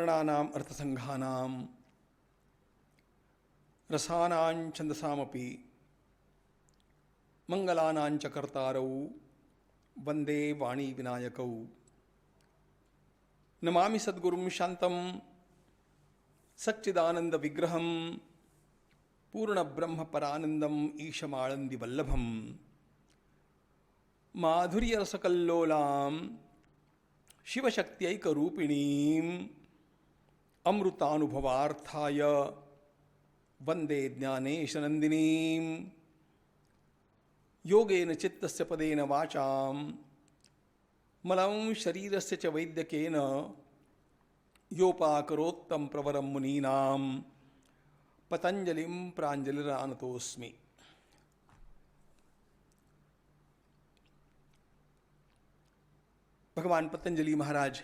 वर्णानाम् अर्थसंघानां रसानां छंदसामपि मंगलानां च कर्तारौ वंदे वाणी विनायकौ। नमामि सद्गुरुं शांतं सच्चिदानंद विग्रहं पूर्ण ब्रह्म परानंदम ईशमाळंदी वल्लभम माधुर्य रसकल्लोलां शिवशक्त्यैकरूपिणीं अमृतानुभवार्थाय वंदे ज्ञानेशनंदिनीं। योगेन चित्तस्य पदेन वाचां मलं शरीरस्य च वैद्यकेन योपाकरोत्तं प्रवरं मुनीनां पतंजलिं प्राञ्जलिरानतोऽस्मि। भगवान पतंजलि महाराज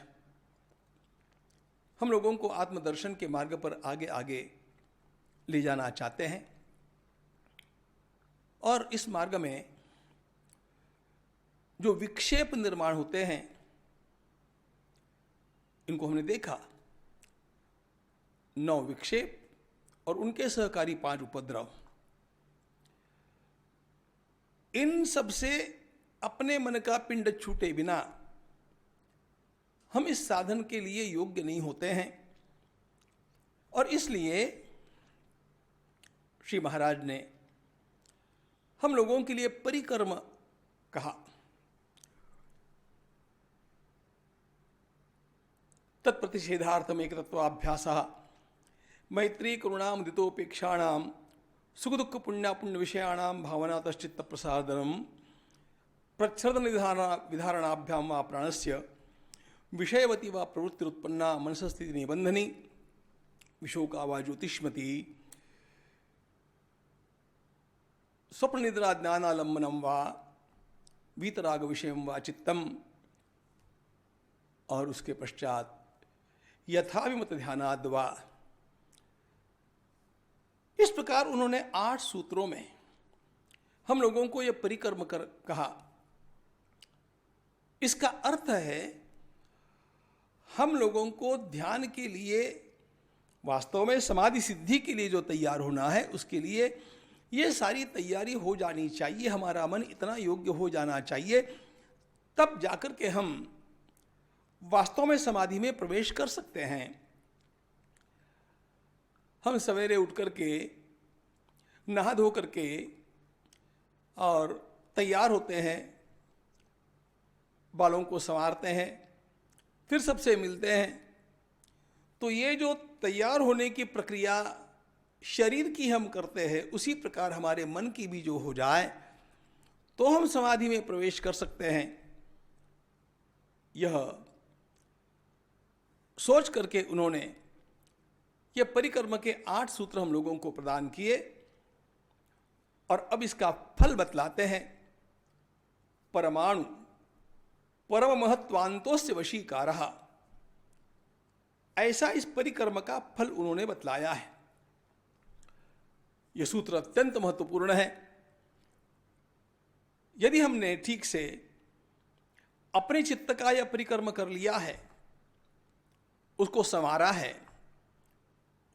हम लोगों को आत्मदर्शन के मार्ग पर आगे आगे ले जाना चाहते हैं और इस मार्ग में जो विक्षेप निर्माण होते हैं इनको हमने देखा। 9 विक्षेप और उनके सहकारी 5 उपद्रव। इन सब से अपने मन का पिंड छूटे बिना हम इस साधन के लिए योग्य नहीं होते हैं और इसलिए श्री महाराज ने हम लोगों के लिए परिकर्म कहा। तत्प्रतिषेधार्थम एक तत्वाभ्यास मैत्री करुणा मुदितोपेक्षाणां सुख दुख पुण्य विषयाणां भावनातश्चित्त प्रसादनम प्रच्छ्रद विधारणाभ्यां वा प्राणस्य विषयवती व प्रवृत्तिरुत्पन्ना मनसस्थिति निबंधनी विशोका व ज्योतिष्मती स्वप्न निद्रा ज्ञानालंबनम व वीतराग विषयम व चित्तम। और उसके पश्चात यथाभिमत ध्यानाद् वा। इस प्रकार उन्होंने 8 सूत्रों में हम लोगों को यह परिकर्म कर कहा। इसका अर्थ है हम लोगों को ध्यान के लिए वास्तव में समाधि सिद्धि के लिए जो तैयार होना है उसके लिए ये सारी तैयारी हो जानी चाहिए। हमारा मन इतना योग्य हो जाना चाहिए तब जाकर के हम वास्तव में समाधि में प्रवेश कर सकते हैं। हम सवेरे उठ करके नहा धो करके और तैयार होते हैं, बालों को संवारते हैं, फिर सबसे मिलते हैं। तो ये जो तैयार होने की प्रक्रिया शरीर की हम करते हैं उसी प्रकार हमारे मन की भी जो हो जाए तो हम समाधि में प्रवेश कर सकते हैं। यह सोच करके उन्होंने ये परिकर्म के 8 सूत्र हम लोगों को प्रदान किए और अब इसका फल बतलाते हैं। परमाणु परम महत्वांतोस्य वशीकारः, ऐसा इस परिकर्म का फल उन्होंने बतलाया है। यह सूत्र अत्यंत महत्वपूर्ण है। यदि हमने ठीक से अपने चित्त का यह परिकर्म कर लिया है, उसको संवारा है,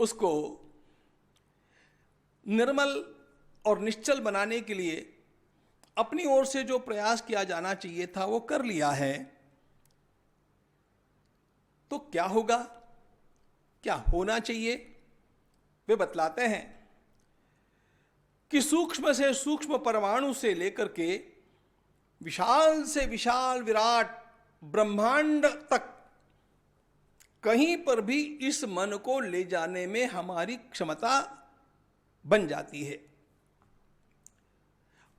उसको निर्मल और निश्चल बनाने के लिए अपनी ओर से जो प्रयास किया जाना चाहिए था वो कर लिया है, तो क्या होगा, क्या होना चाहिए वे बतलाते हैं कि सूक्ष्म से सूक्ष्म परमाणु से लेकर के विशाल से विशाल विराट ब्रह्मांड तक कहीं पर भी इस मन को ले जाने में हमारी क्षमता बन जाती है।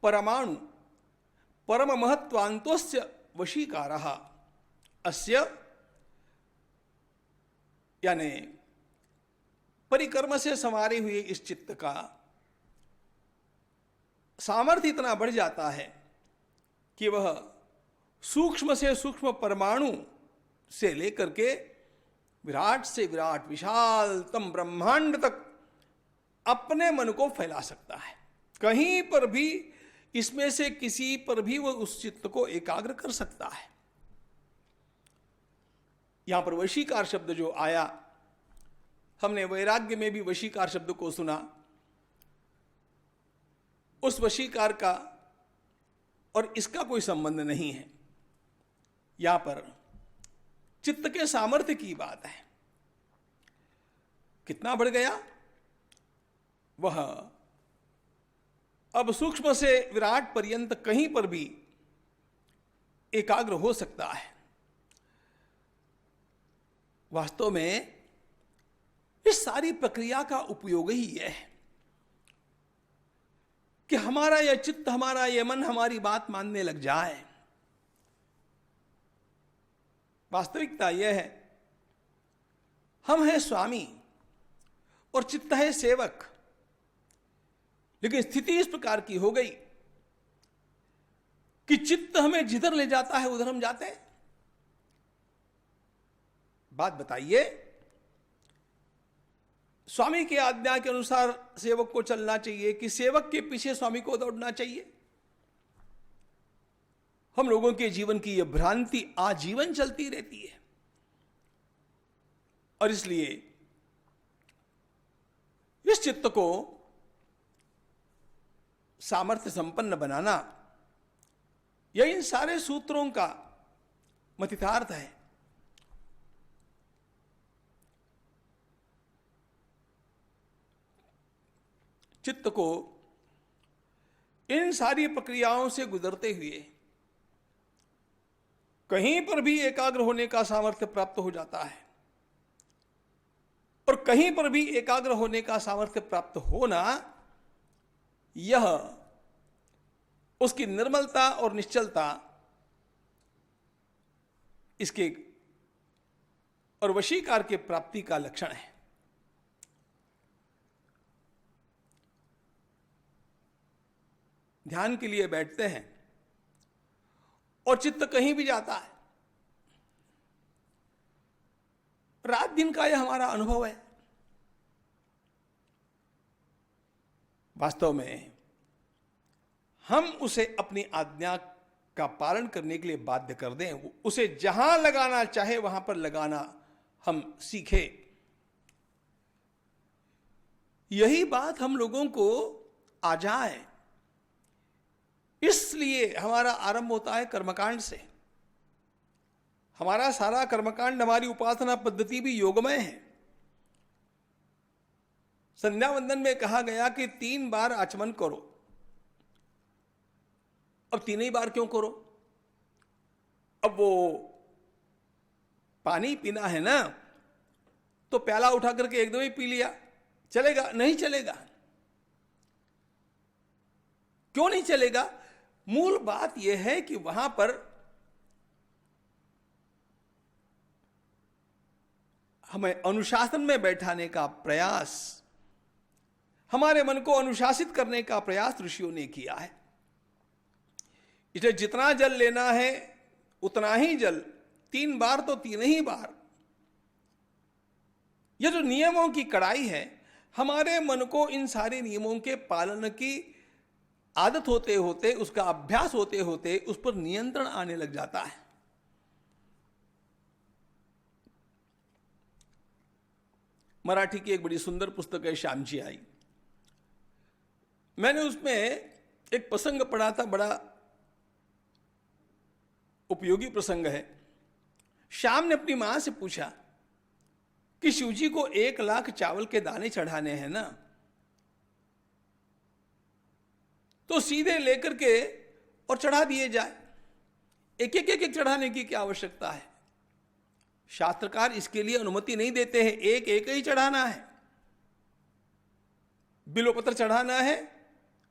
परमाणु परम महत्वांतोस्य वशीकारः अस्य, यानी परिकर्म से संवारे हुए इस चित्त का सामर्थ्य इतना बढ़ जाता है कि वह सूक्ष्म से सूक्ष्म परमाणु से लेकर के विराट से विराट विशालतम ब्रह्मांड तक अपने मन को फैला सकता है। कहीं पर भी इसमें से किसी पर भी वह उस चित्त को एकाग्र कर सकता है। यहां पर वशीकार शब्द जो आया हमने वैराग्य में भी वशीकार शब्द को सुना। उस वशीकार का और इसका कोई संबंध नहीं है। यहां पर चित्त के सामर्थ्य की बात है। कितना बढ़ गया वह अब सूक्ष्म से विराट पर्यंत कहीं पर भी एकाग्र हो सकता है। वास्तव में इस सारी प्रक्रिया का उपयोग ही यह है कि हमारा यह चित्त, हमारा यह मन हमारी बात मानने लग जाए। वास्तविकता यह है, हम हैं स्वामी और चित्त है सेवक। लेकिन स्थिति इस प्रकार की हो गई कि चित्त हमें जिधर ले जाता है उधर हम जाते हैं। बात बताइए, स्वामी की आज्ञा के अनुसार सेवक को चलना चाहिए कि सेवक के पीछे स्वामी को दौड़ना चाहिए? हम लोगों के जीवन की यह भ्रांति आजीवन चलती रहती है। और इसलिए इस चित्त को सामर्थ्य संपन्न बनाना, यह इन सारे सूत्रों का मथितार्थ है। चित्त को इन सारी प्रक्रियाओं से गुजरते हुए कहीं पर भी एकाग्र होने का सामर्थ्य प्राप्त हो जाता है, और कहीं पर भी एकाग्र होने का सामर्थ्य प्राप्त होना, यह उसकी निर्मलता और निश्चलता इसके और वशीकार के प्राप्ति का लक्षण है। ध्यान के लिए बैठते हैं और चित्त कहीं भी जाता है। रात दिन का यह हमारा अनुभव है। वास्तव में हम उसे अपनी आज्ञा का पालन करने के लिए बाध्य कर दें, उसे जहां लगाना चाहे वहां पर लगाना हम सीखे। यही बात हम लोगों को आ जाए, इसलिए हमारा आरंभ होता है कर्मकांड से। हमारा सारा कर्मकांड, हमारी उपासना पद्धति भी योगमय है। संध्या वंदन में कहा गया कि 3 बार आचमन करो। अब 3 ही बार क्यों करो? अब वो पानी पीना है ना, तो प्याला उठा करके एकदम ही पी लिया, चलेगा? नहीं चलेगा। क्यों नहीं चलेगा? मूल बात यह है कि वहां पर हमें अनुशासन में बैठाने का प्रयास, हमारे मन को अनुशासित करने का प्रयास ऋषियों ने किया है। इसलिए जितना जल लेना है उतना ही जल, 3 बार तो 3 ही बार। यह जो नियमों की कड़ाई है, हमारे मन को इन सारे नियमों के पालन की आदत होते होते, उसका अभ्यास होते होते उस पर नियंत्रण आने लग जाता है। मराठी की एक बड़ी सुंदर पुस्तक है श्यामची आई। मैंने उसमें एक प्रसंग पढ़ा था, बड़ा उपयोगी प्रसंग है। श्याम ने अपनी मां से पूछा कि शिवजी को 1 लाख चावल के दाने चढ़ाने हैं ना, तो सीधे लेकर के और चढ़ा दिए जाए, एक एक चढ़ाने की क्या आवश्यकता है? शास्त्रकार इसके लिए अनुमति नहीं देते हैं। एक एक ही चढ़ाना है, बिल्वपत्र चढ़ाना है,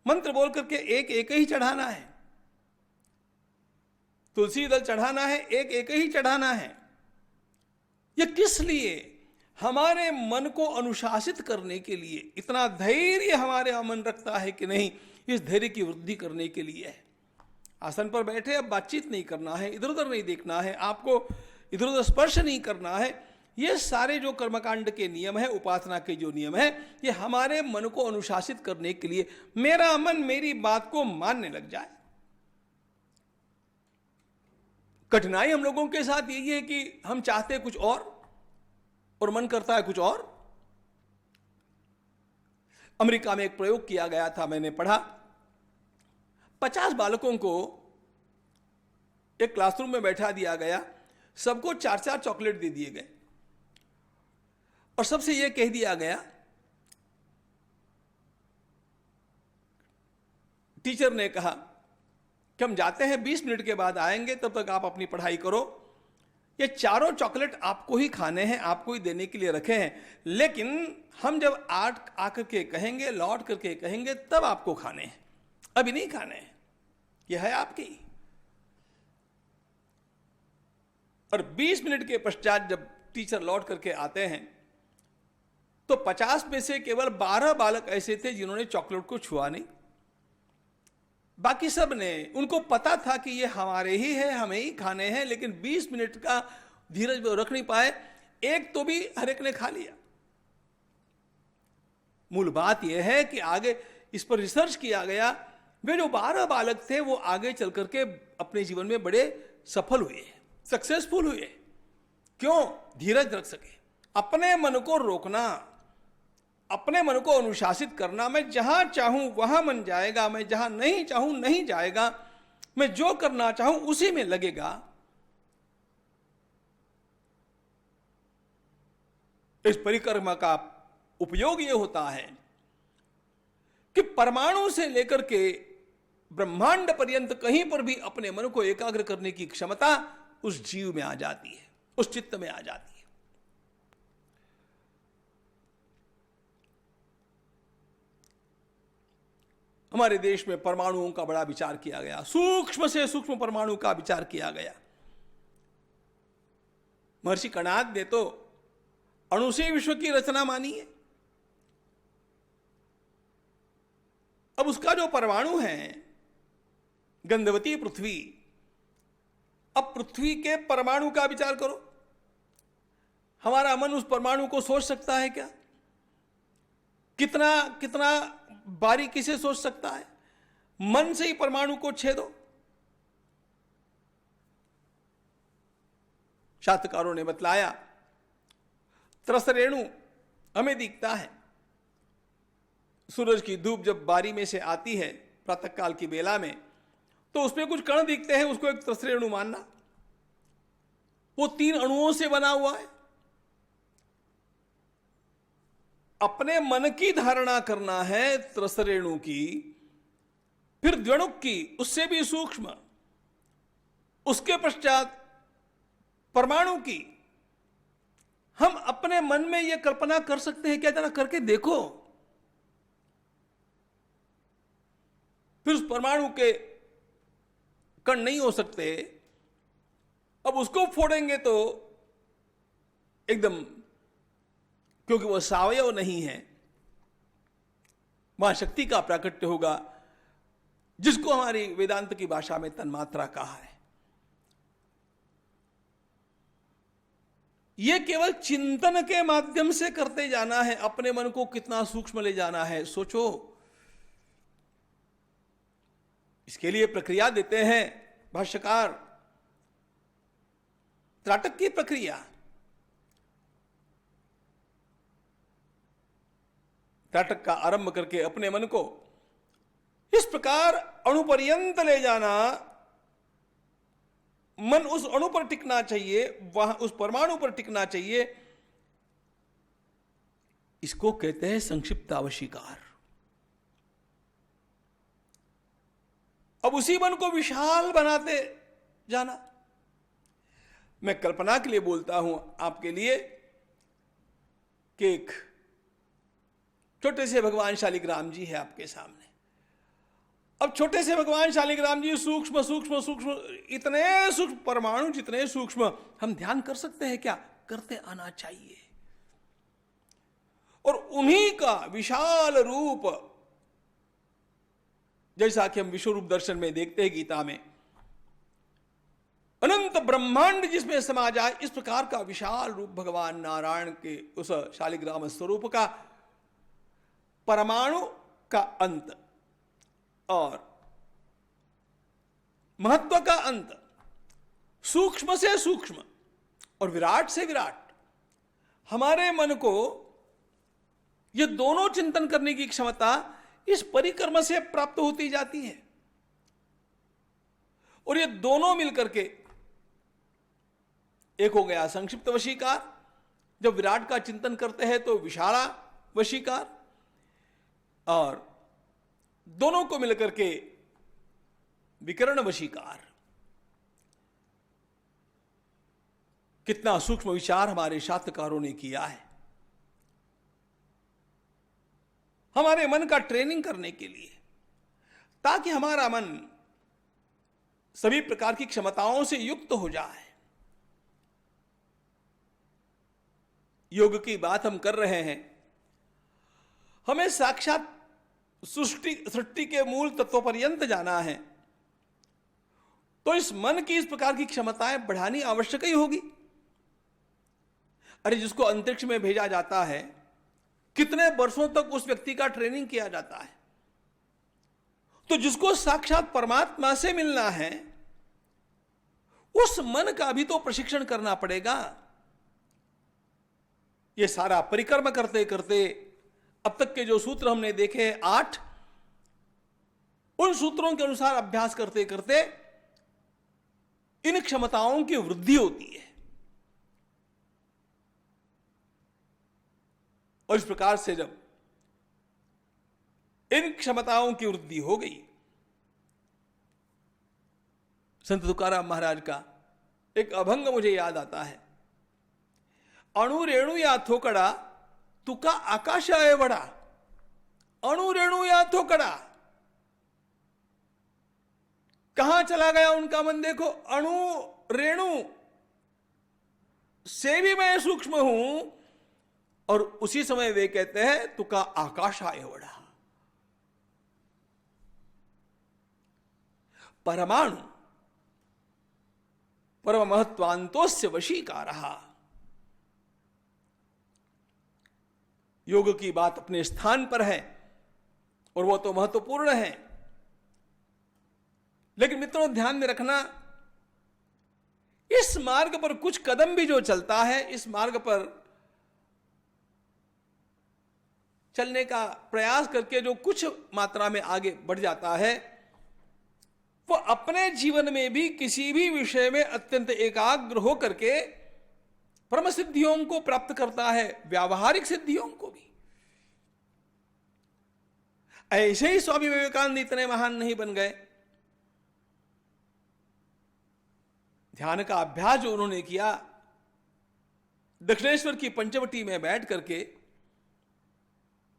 मंत्र बोल करके एक एक ही चढ़ाना है, तुलसी दल चढ़ाना है, एक एक ही चढ़ाना है। यह किस लिए? हमारे मन को अनुशासित करने के लिए। इतना धैर्य हमारे मन रखता है कि नहीं, इस धैर्य की वृद्धि करने के लिए है। आसन पर बैठे, अब बातचीत नहीं करना है, इधर उधर नहीं देखना है, आपको इधर उधर स्पर्श नहीं करना है। ये सारे जो कर्मकांड के नियम है, उपासना के जो नियम है, ये हमारे मन को अनुशासित करने के लिए, मेरा मन मेरी बात को मानने लग जाए। कठिनाई हम लोगों के साथ यही है कि हम चाहते कुछ और मन करता है कुछ और। अमेरिका में एक प्रयोग किया गया था, मैंने पढ़ा। 50 बालकों को एक क्लासरूम में बैठा दिया गया, सबको 4-4 चॉकलेट दे दिए गए और सबसे यह कह दिया गया, टीचर ने कहा कि हम जाते हैं, 20 मिनट के बाद आएंगे, तब तक आप अपनी पढ़ाई करो। ये चारों चॉकलेट आपको ही खाने हैं, आपको ही देने के लिए रखे हैं, लेकिन हम जब आकर के कहेंगे, लौट करके कहेंगे, तब आपको खाने हैं, अभी नहीं खाने हैं, यह है आपकी। और 20 मिनट के पश्चात जब टीचर लौट करके आते हैं तो 50 में से केवल 12 बालक ऐसे थे जिन्होंने चॉकलेट को छुआ नहीं। बाकी सब ने, उनको पता था कि ये हमारे ही है, हमें ही खाने हैं, लेकिन 20 मिनट का धीरज वो रख नहीं पाए, एक तो भी हर एक ने खा लिया। मूल बात यह है कि आगे इस पर रिसर्च किया गया, वे जो 12 बालक थे वो आगे चल करके अपने जीवन में बड़े सफल हुए, सक्सेसफुल हुए। क्यों? धीरज रख सके, अपने मन को रोकना, अपने मन को अनुशासित करना। मैं जहां चाहूं वहां मन जाएगा, मैं जहां नहीं चाहूं नहीं जाएगा, मैं जो करना चाहूं उसी में लगेगा। इस परिक्रमा का उपयोग यह होता है कि परमाणु से लेकर के ब्रह्मांड पर्यंत कहीं पर भी अपने मन को एकाग्र करने की क्षमता उस जीव में आ जाती है, उस चित्त में आ जाती है। हमारे देश में परमाणुओं का बड़ा विचार किया गया, सूक्ष्म से सूक्ष्म परमाणु का विचार किया गया। महर्षि कणाद ने तो अणु से विश्व की रचना मानी है। अब उसका जो परमाणु है, गंधवती पृथ्वी, अब पृथ्वी के परमाणु का विचार करो। हमारा मन उस परमाणु को सोच सकता है क्या? कितना कितना बारीकी से सोच सकता है? मन से ही परमाणु को छेदो। शास्त्रकारों ने बतलाया, त्रस रेणु हमें दिखता है, सूरज की धूप जब बारी में से आती है प्रातःकाल की बेला में, तो उसमें कुछ कण दिखते हैं, उसको एक त्रस रेणु मानना। वो 3 अणुओं से बना हुआ है। अपने मन की धारणा करना है त्रस रेणु की, फिर द्वणुक की, उससे भी सूक्ष्म, उसके पश्चात परमाणु की। हम अपने मन में यह कल्पना कर सकते हैं क्या? जरा करके देखो। फिर उस परमाणु के कण नहीं हो सकते, अब उसको फोड़ेंगे तो एकदम, क्योंकि वह सावयव नहीं है, वहां शक्ति का प्राकट्य होगा, जिसको हमारी वेदांत की भाषा में तन्मात्रा कहा है। यह केवल चिंतन के माध्यम से करते जाना है। अपने मन को कितना सूक्ष्म ले जाना है, सोचो। इसके लिए प्रक्रिया देते हैं भाष्यकार, त्राटक की प्रक्रिया। त्राटक का आरंभ करके अपने मन को इस प्रकार अणु पर्यंत ले जाना। मन उस अणु पर टिकना चाहिए, वहां उस परमाणु पर टिकना चाहिए। इसको कहते हैं संक्षिप्त आवशिकार। अब उसी मन को विशाल बनाते जाना। मैं कल्पना के लिए बोलता हूं आपके लिए कि एक छोटे से भगवान शालिग्राम जी है आपके सामने। अब छोटे से भगवान शालिग्राम जी सूक्ष्म सूक्ष्म सूक्ष्म, इतने सूक्ष्म परमाणु, जितने सूक्ष्म हम ध्यान कर सकते हैं क्या? करते आना चाहिए। और उन्हीं का विशाल रूप, जैसा कि हम विश्व रूप दर्शन में देखते हैं गीता में, अनंत ब्रह्मांड जिसमें समा जाए, इस प्रकार का विशाल रूप भगवान नारायण के उस शालिग्राम स्वरूप का, परमाणु का अंत और महत्व का अंत, सूक्ष्म से सूक्ष्म और विराट से विराट, हमारे मन को ये दोनों चिंतन करने की क्षमता इस परिक्रम से प्राप्त होती जाती है। और ये दोनों मिलकर के एक हो गया संक्षिप्त वशीकार, जब विराट का चिंतन करते हैं तो विशाला वशीकार, और दोनों को मिलकर के विकर्ण वशीकार। कितना सूक्ष्म विचार हमारे शास्त्रकारों ने किया है हमारे मन का ट्रेनिंग करने के लिए, ताकि हमारा मन सभी प्रकार की क्षमताओं से युक्त हो जाए। योग की बात हम कर रहे हैं, हमें साक्षात सृष्टि के मूल तत्व पर्यंत जाना है, तो इस मन की इस प्रकार की क्षमताएं बढ़ानी आवश्यक ही होगी। अरे जिसको अंतरिक्ष में भेजा जाता है, कितने वर्षों तक उस व्यक्ति का ट्रेनिंग किया जाता है। तो जिसको साक्षात परमात्मा से मिलना है, उस मन का भी तो प्रशिक्षण करना पड़ेगा। ये सारा परिक्रम करते करते अब तक के जो सूत्र हमने देखे 8, उन सूत्रों के अनुसार अभ्यास करते करते इन क्षमताओं की वृद्धि होती है। और इस प्रकार से जब इन क्षमताओं की वृद्धि हो गई, संत तुकाराम महाराज का एक अभंग मुझे याद आता है। अणु रेणु या थोकड़ा तुका आकाश है बड़ा। अणु रेणु या थोकड़ा, कहां चला गया उनका मन देखो। अणु रेणु से भी मैं सूक्ष्म हूं, और उसी समय वे कहते हैं तुका आकाश आए बड़ा। परमाणु परम महत्वांतोस्य वशीकारः। योग की बात अपने स्थान पर है और वो तो महत्वपूर्ण है, लेकिन मित्रों ध्यान में रखना, इस मार्ग पर कुछ कदम भी जो चलता है, इस मार्ग पर चलने का प्रयास करके जो कुछ मात्रा में आगे बढ़ जाता है, वो अपने जीवन में भी किसी भी विषय में अत्यंत एकाग्र होकर के परम सिद्धियों को प्राप्त करता है, व्यावहारिक सिद्धियों को भी। ऐसे ही स्वामी विवेकानंद इतने महान नहीं बन गए। ध्यान का अभ्यास जो उन्होंने किया दक्षिणेश्वर की पंचवटी में बैठ करके,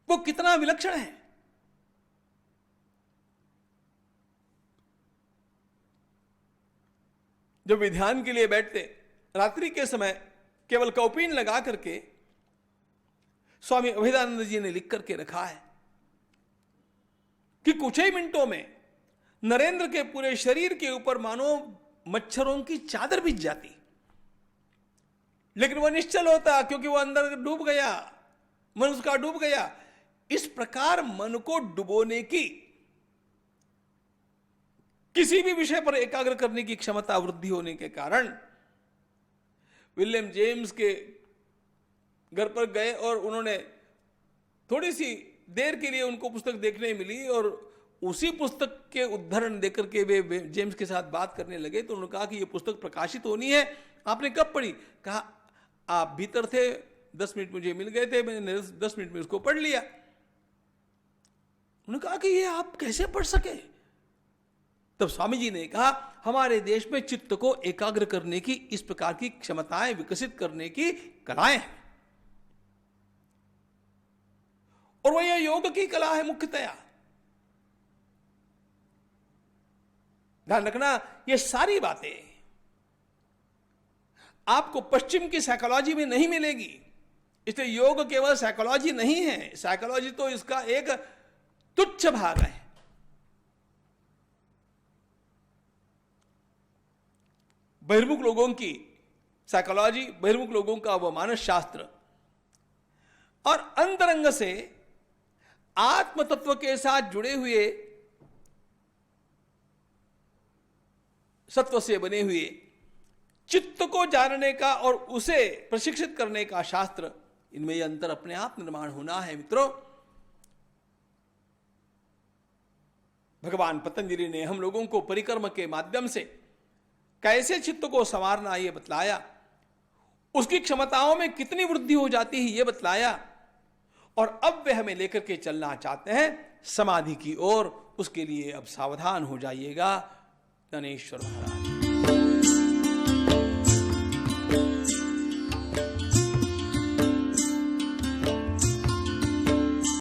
वो कितना विलक्षण है। जब वे ध्यान के लिए बैठते, रात्रि के समय केवल कौपीन लगा करके, स्वामी अभेदानंद जी ने लिख करके रखा है कि कुछ ही मिनटों में नरेंद्र के पूरे शरीर के ऊपर मानो मच्छरों की चादर बिछ जाती, लेकिन वह निश्चल होता क्योंकि वह अंदर डूब गया, मन उसका डूब गया। इस प्रकार मन को डुबोने की, किसी भी विषय पर एकाग्र करने की क्षमता वृद्धि होने के कारण विलियम जेम्स के घर पर गए और उन्होंने थोड़ी सी देर के लिए उनको पुस्तक देखने मिली, और उसी पुस्तक के उद्धरण देकर के वे जेम्स के साथ बात करने लगे। तो उन्होंने कहा कि यह पुस्तक प्रकाशित होनी है, आपने कब पढ़ी? कहा आप भीतर थे, 10 मिनट मुझे मिल गए थे, मैंने 10 मिनट में उसको पढ़ लिया। उन्होंने कहा कि ये आप कैसे पढ़ सके? तब स्वामी जी ने कहा हमारे देश में चित्त को एकाग्र करने की इस प्रकार की क्षमताएं विकसित करने की कलाएं हैं, और वह योग की कला है मुख्यतया। ध्यान रखना, ये सारी बातें आपको पश्चिम की साइकोलॉजी में नहीं मिलेगी। इसलिए योग केवल साइकोलॉजी नहीं है, साइकोलॉजी तो इसका एक तुच्छ भाग है। बहिर्मुख लोगों की साइकोलॉजी, बहिर्मुख लोगों का वह मानस शास्त्र, और अंतरंग से आत्म तत्व के साथ जुड़े हुए सत्व से बने हुए चित्त को जानने का और उसे प्रशिक्षित करने का शास्त्र, इनमें यह अंतर अपने आप निर्माण होना है। मित्रों, भगवान पतंजलि ने हम लोगों को परिक्रम के माध्यम से कैसे चित्त को संवारना यह बतलाया, उसकी क्षमताओं में कितनी वृद्धि हो जाती है यह बतलाया, और अब वे हमें लेकर के चलना चाहते हैं समाधि की ओर। उसके लिए अब सावधान हो जाइएगा। गणेश्वर महाराज।